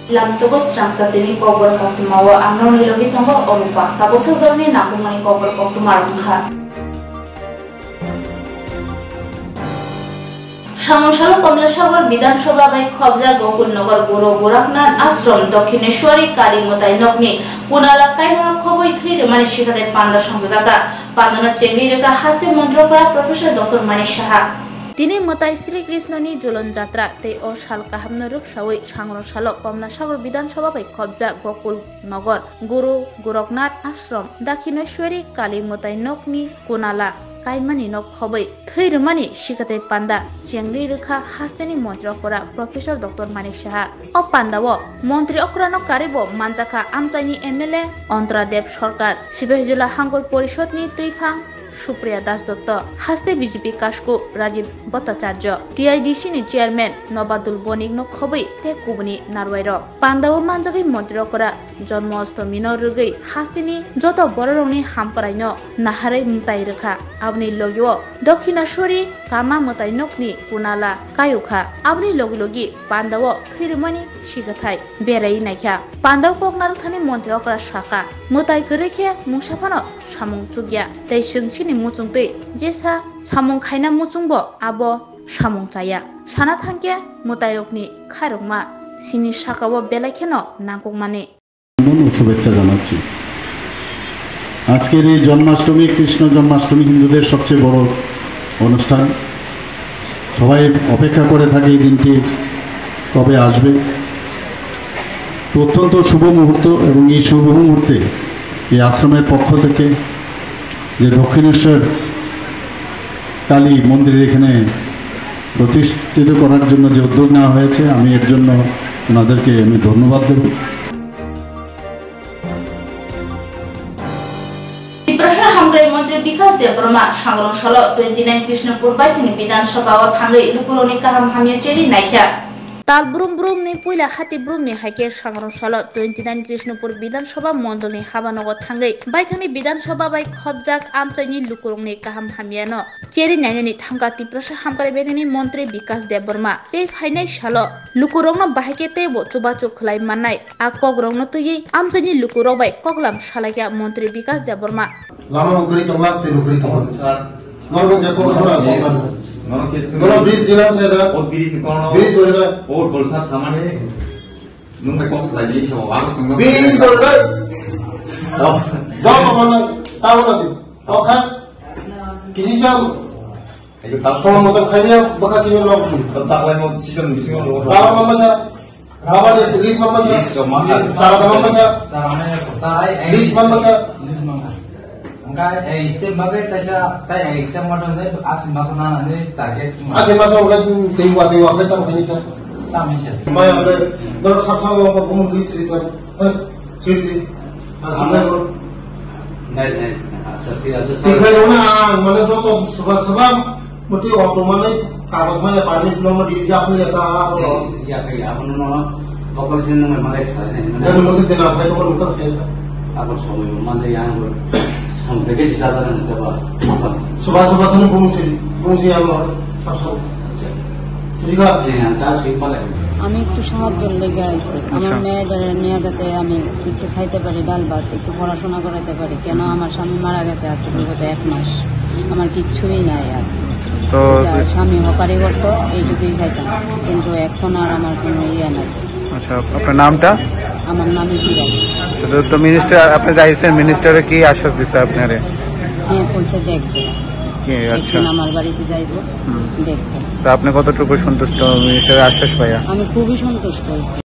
Lamsogo Strangsatini Kobor Koktumawa Amnon Logitongo Orupa, Tabosa Zoni Nakumani Kobor Koktumarunka. সামনশাল Kamalasagar বিধানসভা by খবজা Gokulnagar গুরু গোরখনাথ আশ্রম দক্ষিণেশ্বরী কালী মোতাই নকনি কুনালা কাইমনা খবই থুইরে মানে শিখাতে পান্ডা সংযোজকা পান্ডনা চেঙ্গিরেকা হাসে মন্ত্র করা প্রফেসর ডক্টর মানিক সাহা তিনি মতাই শ্রীকৃষ্ণনি জুলন যাত্রা তে ও শাল কাহামন রুকসাওই সাংরশাল কমলাসাগর বিধানসভা by খবজা Gokulnagar Guru Gorakhnath Ashram Dakshineswari Kali মোতাই নকনি কুনালা কাইমানি knock খবই থৈরমানি শিকাতে panda Changi রেখা হাস্তেনি মন্ত্র করা প্রফেসর ডক্টর মানিক সাহা ও পান্ডাও মন্ত্রী অক্রানক কারিব মানজাখা আমতাইনি এমএলএ অন্তরাদেব সরকার শিবেশ জেলা হাঙ্গল পরিষদনি তুইফাং সুপ্রিয়া দাস দত্ত হাস্তে বিজেপি কাশকু রাজীব ভট্টাচার্য টিআইডিসি নি চেয়ারম্যান নবাদুল বণিক ন খবই তে কুবনি নারওয়াইর পান্ডাও মানজাগৈ মন্ত্র করা জন্মাষ্টমী রুগৈ হাস্তিনি যত বড় রংনি হামপরাইন নাহারে মুতাই রেখা আপনি লগিও দক্ষিণেশ্বরী কামা মুতাই নকনি কুনালা কায়ুখা আপনি লগি পান্ডাও থৈরমানি শিখাথাই বেরাই নাইখা পান্ডাও ককনারথানি মন্ত্র করা শাখা মুতাই গরেখে মুসাফানো সামং চুগিয়া তাই সিনি মুচুংতে যেসা সামং খাইনা মুচুংব আবো সামং চায়া সানা থাঙ্কে মুতাইরকনি খাইরকমা সিনি শাখাও বেলাইখেন নাকক মানে শুভেচ্ছা জানাচ্ছি। আজকের এই জন্মাষ্টমী কৃষ্ণ জন্মাষ্টমী হিন্দুদের সবচেয়ে বড় অনুষ্ঠান। সবাই অপেক্ষা করে থাকে এই দিনটি কবে আসবে। অত্যন্ত শুভ মুহূর্ত এবং এই শুভ মুহূর্তে এই আশ্রমের পক্ষ থেকে যে দক্ষিণেশ্বর কালী মন্দির এখানে প্রতিষ্ঠিত করার জন্য যে উদ্যোগ নেওয়া হয়েছে আমি এর জন্য ওনাদেরকে আমি ধন্যবাদ দেব। মন্ত্রী বিকাশ দেববর্মা সাংরশাল 29 কৃষ্ণপুর বাইথনি বিধানসভা ও থাঙ্গৈ লুকুরনি কাহাম হামিয়া চেরি নাইখা তাল ব্রুম ব্রুম নি পয়লা হাতি ব্রুম নি হাইকে সাংরশাল 29 কৃষ্ণপুর বিধানসভা মন্ডলনি হাবানগর থাঙ্গৈ বাইথনি বিধানসভা বাই খবজাক আমচাইনি লুকুরনি কাহাম হামিয়ান চেরি নাইনি থাঙ্গা তিপ্রসা হামকারে বেনি মন্ত্রী বিকাশ দেববর্মা তে ফাইনাই শাল লুকুরংন বাহাইকে তেবো চুবাচুক খলাই মাননাই আ কগরংন তুই আমচাইনি লুকুরক বাই কগলাম শালাইয়া মন্ত্রী বিকাশ Debbarma lama ukuri tongla te ukuri tongla sir norgo jako kora nono kes nono bridge dilam se da o bridge kono bridge gorila o golsar samane nunga koks lagi so ago sungna bridge gorila do mamana tawna di okha kisi jam ayo tasong motor khaiya baka kini log su taklai mo season missing lo rawa mamanya rawa de bridge mamanya sara mamanya sarai bridge mamanya Enggak, sistem bagai tanya sistem modal saya asing makanan nanti target. Asing masuk kan tiwa kita begini sah. Tahu sih. Maya ada kalau sama apa kamu beli sedikit, sedikit. Alhamdulillah. Nih, seperti itu. Tiga orang, mana tu sebab mesti waktu mana kapas mana panik belum di apa ya tak. Ya kayak apa nono, kapal sini nama Malaysia ni. Dan mesti tenang, saya tu pun mutas saya. Aku semua mana yang sampai sih saudara nanti apa? Sebab tu fungsi yang apa? Jika তা সেই পালে আমি একটু সাহায্যের লেগে আইছি আমার মেয়েদের নিয়ে যাতে আমি একটু খাইতে পারি ডাল ভাত একটু পড়াশোনা করাতে পারি কেন আমার স্বামী মারা গেছে আজকে বিগত 1 মাস আমার কিচ্ছুই নাই আর তো স্বামী হকারি করতো এইটুকুই খাইতাম কিন্তু এখন আর আমার কোনো ইয়ে নাই। আচ্ছা আপনার নামটা? আমার নাম ইকিরা। শুধু তো মিনিস্টার আপনি যাইছেন মিনিস্টারে কি আশ্বাস দিছে আপনারে? হ্যাঁ বলছে দেখবে কি আচ্ছা আমার বাড়িতে যাইব দেখবে। তা আপনি কতটুকু সন্তুষ্ট মিনিস্টারের আশ্বাস পাইয়া? আমি খুবই সন্তুষ্ট হয়েছি।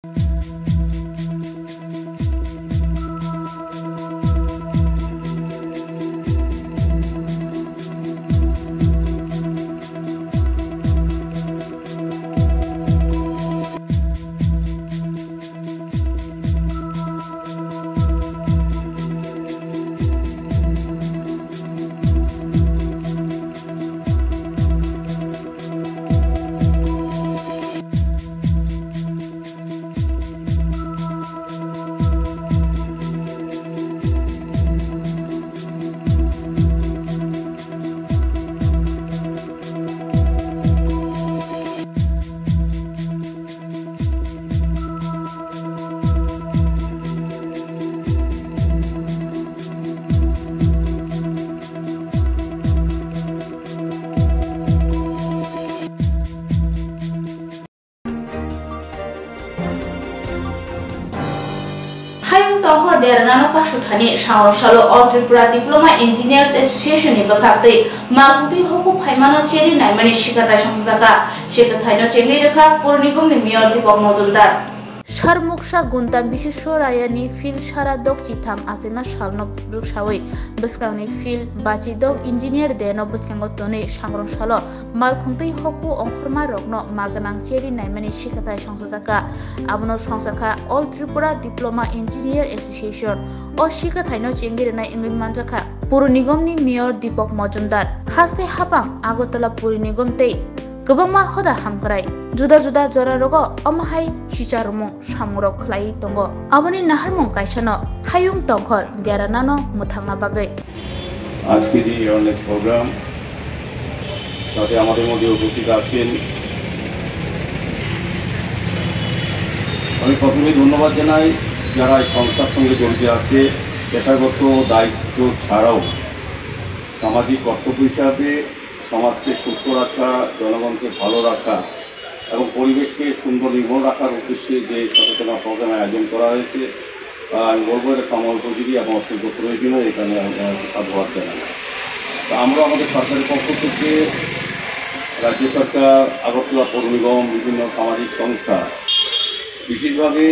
Deranano Kashutani, Shao Shalo, All Tripura Diploma Engineers Association in Bakate, Makuti Hoku Paimano Cheli, Naimani Shikata Shamsaka, Shikataino Cheliraka, Purnigum, the Mayor Dipok Mozundar. Sharmuksha Gunta Bishishorayani Phil Sharadok Chitam Azima Shalnok Brukshawi, Buskani Phil Bachidok Engineer Deno Buskangotone, Shangron Shalo, Malkunti Hoku Onkurma Rogno, Maganang Cheri Naimani Shikata Shangsaka, Abno Shangsaka, All Tripura Diploma Engineer Association, or Shikataino Chengirina Ingmanjaka, Purunigomni Mayor Dipok Mojumdar, Haste Hapang, Agotala Purinigom Te. Gobangma hoda hamkrai juda jora rogo amhai shicharumo samuro khlai tongo aboni naharmong kaisano hayung tongkhor deranano muthangna bagai আজকে যে awareness programme তাতে আমাদের মধ্যে উপস্থিত আছেন আমি প্রথমে ধন্যবাদ জানাই যারা এই সংস্থার সঙ্গে জড়িত আছে পেশাগত দায়িত্ব ছাড়াও সামাজিক কর্তব্য হিসাবে সমাজকে সুস্থ রাখা জনগণকে ভালো রাখা এবং পরিবেশকে সুন্দর নির্মল রাখার উদ্দেশ্যে যে সচেতনতা প্রোগ্রাম আয়োজন করা হয়েছে আমি বলবো এটা সময় উপযোগী এবং অত্যন্ত প্রয়োজনীয় এখানে সাধুবাদ জানাই তো আমরা আমাদের সরকারের পক্ষ থেকে রাজ্য সরকার আগরতলা পৌর নিগম বিভিন্ন সামাজিক সংস্থা বিশেষভাবে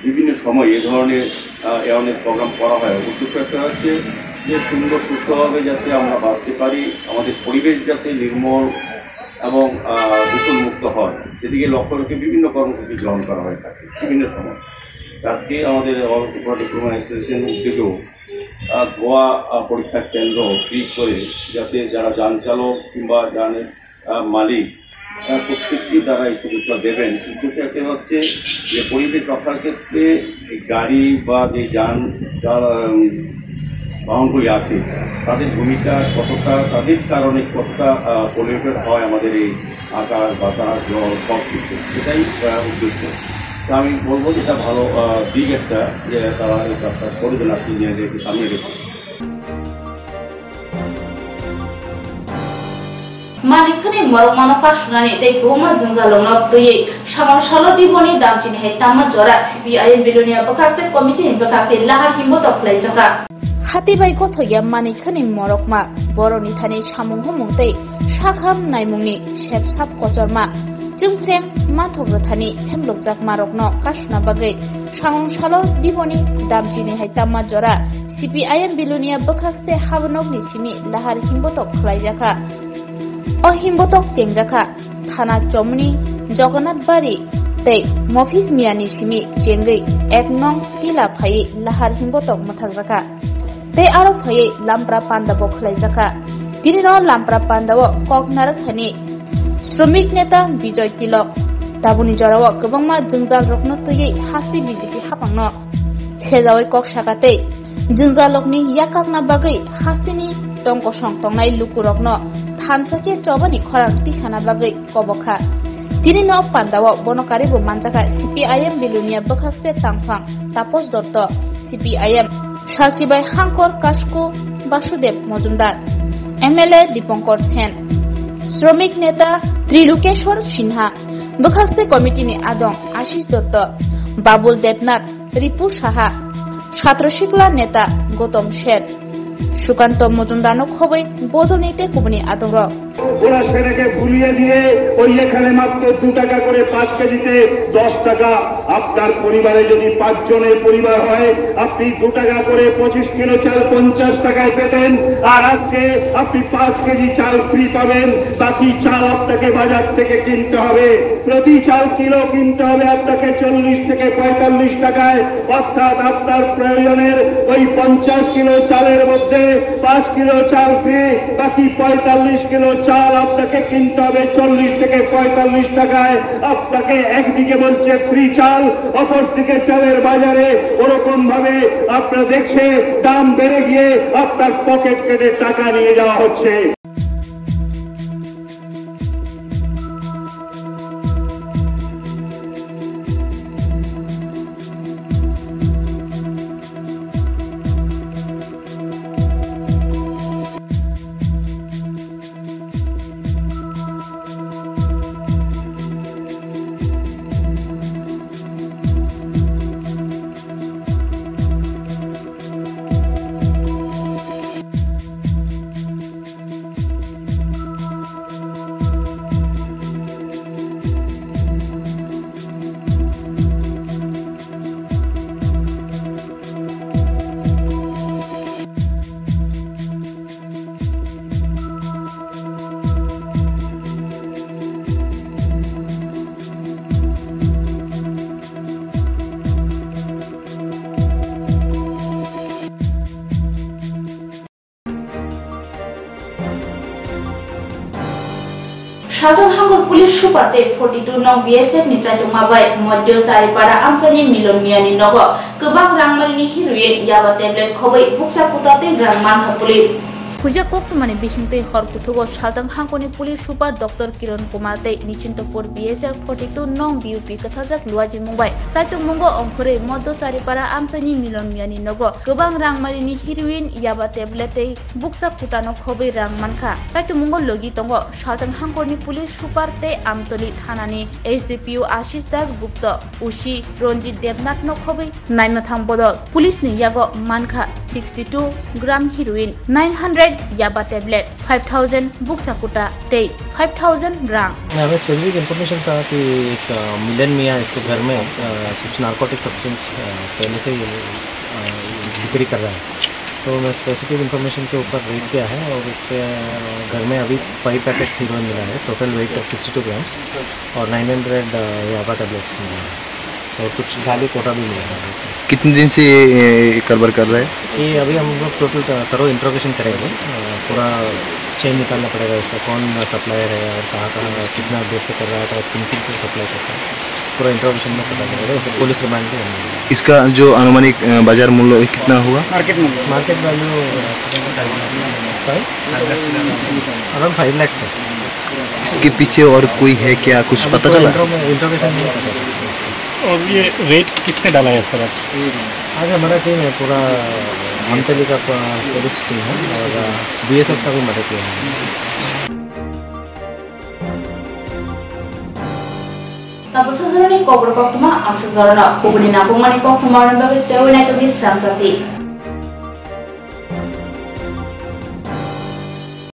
বিভিন্ন সময় এ ধরনের অ্যাওয়ারনেস প্রোগ্রাম করা হয় উদ্দেশ্য একটা হচ্ছে যে সুন্দর সুস্থভাবে যাতে আমরা বাঁচতে পারি আমাদের পরিবেশ যাতে নির্মল এবং দূষণমুক্ত হয় সেদিকে লক্ষ্য রেখে বিভিন্ন কর্মসূচি গ্রহণ করা হয়ে থাকে বিভিন্ন সময় আজকে আমাদের অল ত্রিপুরা ডিপ্লোমা অ্যাসোসিয়েশন উদ্যোগেও ধোয়া পরীক্ষার কেন্দ্র ফ্রি করে যাতে যারা যান চালক কিংবা যানের মালিক প্রত্যেকটি দ্বারা এই সুবিধা দেবেন উদ্দেশ্য একটা হচ্ছে যে পরিবেশ রক্ষার ক্ষেত্রে গাড়ি বা যে যান বাহনগুলি আছে তাদের ভূমিকা কতটা তাদের কারণে কতটা পলিউটেড হয় আমাদের এই আকাশ বাতাস জল সব কিছু সেটাই উদ্দেশ্য তা আমি বলবো যেটা ভালো দিক একটা যে তারা এই কাজটা করবেন আপনি নিজেদেরকে সামনে রেখে Manikani Moromanoka Shunani, they go Mazunzalong Toye, Shaman Shalo Diboni Damjin Hetama Jora, CPI Bilonia Bakase Committee in Bakate Lahar Himoto Plaisaka. Hati by Gotoya Manikani Morokma, Boronitani Shamung Homonte, Shakam Naimuni, Shep Sap Kotorma, Jumpreng, Matogotani, Hemlokzak Marokno, Kashna Bagay, Shaman Shalo Diboni Damjin Hetama Jora, CPI Bilonia Bakaste Havanok Nishimi, Lahar Himoto Plaisaka. O Himbotok Jengjaka, Thana Chomni, Jogonat Bari, Te, Mofis Miani Shimi, Jengi, Egnong, Tila Pai, Lahar Himbotok Matazaka. Te Aro Pai, Lampra Panda Boklazaka. Dinino Lampra Panda, Kok Narathani, Stromik Neta, Bijoy Tilok, Tabuni Jarawa, Gabama, Dunza Roknotoye, Hasi Bijipi Hapano, Chezawi Kok Shakate, Dunza Lokni, Yakakna Bagay, Hasini, Tonko Shong Tongai Lukurokno. Hansake Tobani Korang Tisana Bagay Koboka. Dinino Pandawa Bonokaribu Manjaka CPIM Bilunia Bakaste Tangfang Tapos Dotto CPIM Shalsibai Hankor Kashko Basudev Mojumdar MLA Dipankar Sen Shromik Neta Trilukeshwar Sinha Bakaste Committee ni Adong Ashish Dotto Babul Devnath Ripu Shaha Chhatroshikla Neta Gotom Sher Sukanta মজুমদারক হবে বদনীতে কুবনি আদর ওরা সেটাকে ভুলিয়ে দিয়ে ওই এখানে মাত্র 2 টাকা করে 5 কেজিতে 10 টাকা আপনার পরিবারে যদি 5 জনের পরিবার হয় আপনি 2 টাকা করে 25 কিলো চাল 50 টাকায় পেতেন আর আজকে আপনি 5 কেজি চাল ফ্রি পাবেন বাকি চাল আপনাকে বাজার থেকে কিনতে হবে প্রতি চাল কিলো কিনতে হবে আপনাকে 40 থেকে 45 টাকায় অর্থাৎ আপনার প্রয়োজনের ওই 50 কিলো চালের মধ্যে 5 কিলো চাল ফ্রি বাকি 45 কিলো চাল আপনাকে কিনতে হবে 40 থেকে 45 টাকায় আপনাকে একদিকে বলছে ফ্রি চাল অপরদিকে চালের বাজারে ওরকম ভাবে আপনারা দেখছে দাম বেড়ে গিয়ে আপনার পকেট কেটে টাকা নিয়ে যাওয়া হচ্ছে Shalton Hangul Police Super Day 42 Nong BSF ni Chaitung Mabai Modyo Charipara Amsani Milon Miani Nogo Kebang Rangmarini Hiruin Yaba Tablet Khobai Buksa Kutate Rangmanka Police Puja Koktumani Bishinte Horkutugo Shalton Hanguni Police Super Dr. Kiran Kumar Te Nichintopur BSF 42 Nong BUP Kathajak Luaji Mumbai Chaitung Mungo Ongkhore Modyo Charipara Amsani Milon Miani Nogo Kebang Rangmarini Hiruin Yaba Tablet Te Buksa Kutano Khobai Rangmanka Chaitung Mungo Logi Tongo Shalton Hanguni Police Super Te Amtoli Thanani SDPU Ashish Das Gupta Ushi Ronjit Devnath no Khobai Naimathang Bodol Police ni Yago Manka 62 gram heroin 900 Yaba tablet 5000 Buksa Kuta Te 5000 rang हमें specific information था कि एक मिलन मियाँ इसके घर में कुछ narcotic substance पहले से बिक्री कर रहा है तो मैं स्पेसिफिक इन्फॉर्मेशन के ऊपर रेड किया है और इस पे घर में अभी 5 पैकेट्स हीरोइन मिला है टोटल वेट 62 ग्राम्स और 900 याबा टैबलेट्स मिला है और कुछ खाली कोटा भी मिला है। कितने दिन से ये कारोबार कर रहा है? ये अभी हम लोग टोटल थरो इंट्रोगेशन करेंगे पूरा चेन निकालना पड़ेगा इसका कौन सप्लायर है और कहाँ कितना देर से कर रहा है और किन किन को सप्लाई करता है पूरा इंट्रोगेशन में पता चलेगा उसको पुलिस रिमांड पे। इसका जो अनुमानित बाजार मूल्य कितना होगा? मार्केट वैल्यू अराउंड 5 लाख है। इसके पीछे और कोई है क्या कुछ पता चला? इंट्रोगेशन नहीं पता चला। और ये रेट किसने डाला है सर? आज हमारा टीम है पूरा अमतली का पुलिस टीम है और BSF का भी मदद किया है। Tapos sa zona ni Cobra Koktuma, ang sa zona na kubuli na kung mani Koktuma ng bagay sa uwi na ito ni Sang Sati.